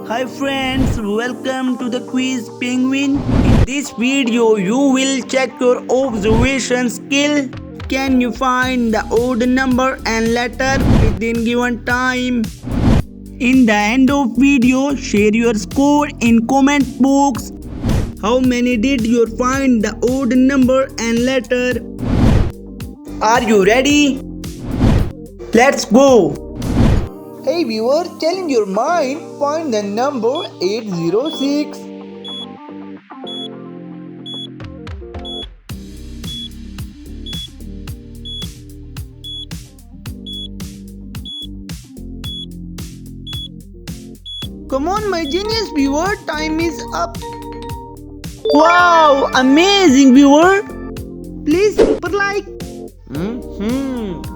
Hi friends, welcome to the quiz penguin. In this video, you will check your observation skill. Can you find the odd number and letter within given time? In the end of video, share your score in comment box. How many did you find the odd number and letter? Are you ready? Let's go! Hey viewer, challenge your mind, find the number 806. Come on my genius viewer, time is up. Wow, amazing viewer! Please super like.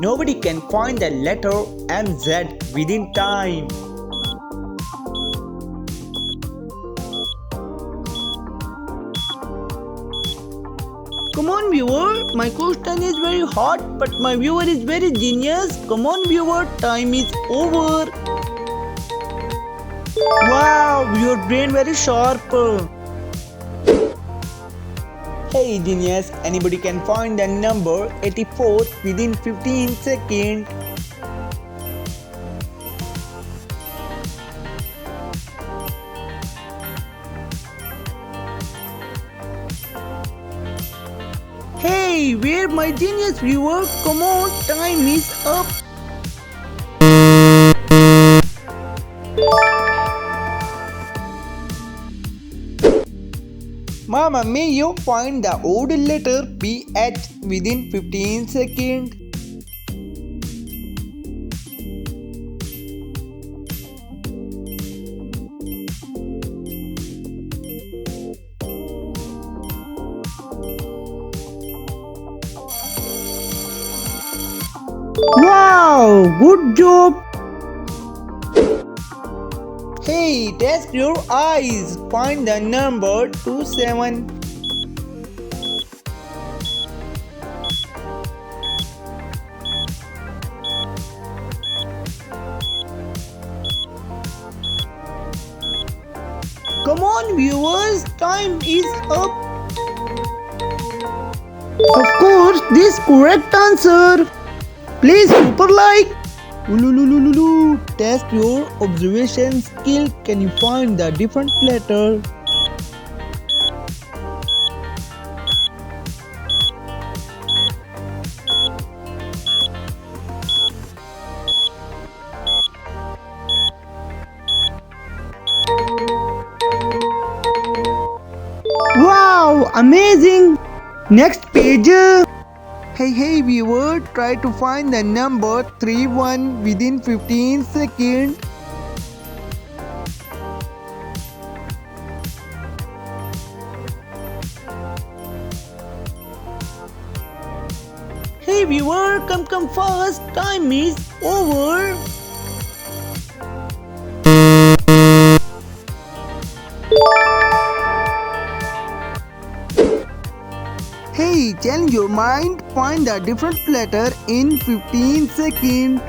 Nobody can find the letter MZ within time. Come on viewer, my question is very hot but my viewer is very genius. Come on viewer, time is over. Wow, your brain very sharp. Hey genius, anybody can find the number 84 within 15 seconds. Hey, where my genius viewer? Come on, time is up. Mama, may you find the odd letter PH within 15 seconds? Wow, good job! Hey, test your eyes. Find the number 27. Come on viewers, time is up. Of course, this correct answer. Please super like. Ululululu. Test your observation skill. Can you find the different letter? Wow, amazing! Next page. Hey viewer, try to find the number 31 within 15 seconds. Hey viewer, come fast, time is over. Hey, challenge your mind, find the different letter in 15 seconds.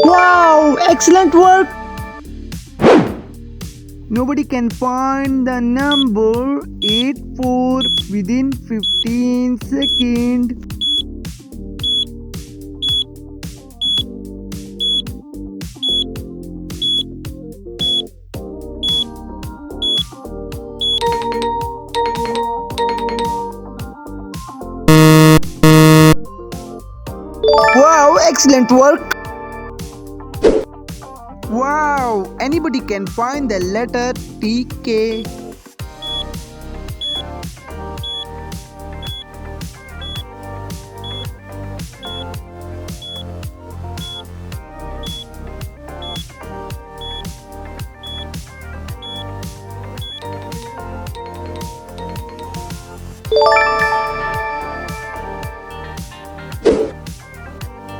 Wow, excellent work! Nobody can find the number 84 within 15 seconds. Wow, excellent work! Wow, anybody can find the letter TK.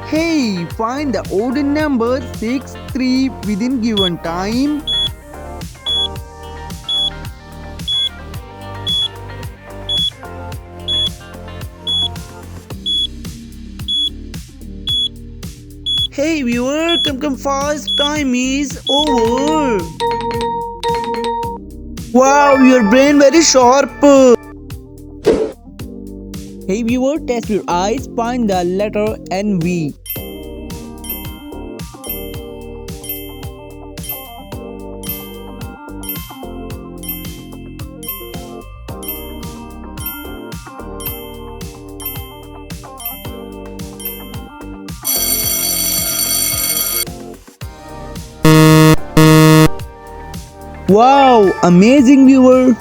Hey, find the odd number 63 within given time. Hey viewer, come fast, time is over. Wow, your brain very sharp. Hey viewer, test your eyes, find the letter NV. Wow, amazing viewer.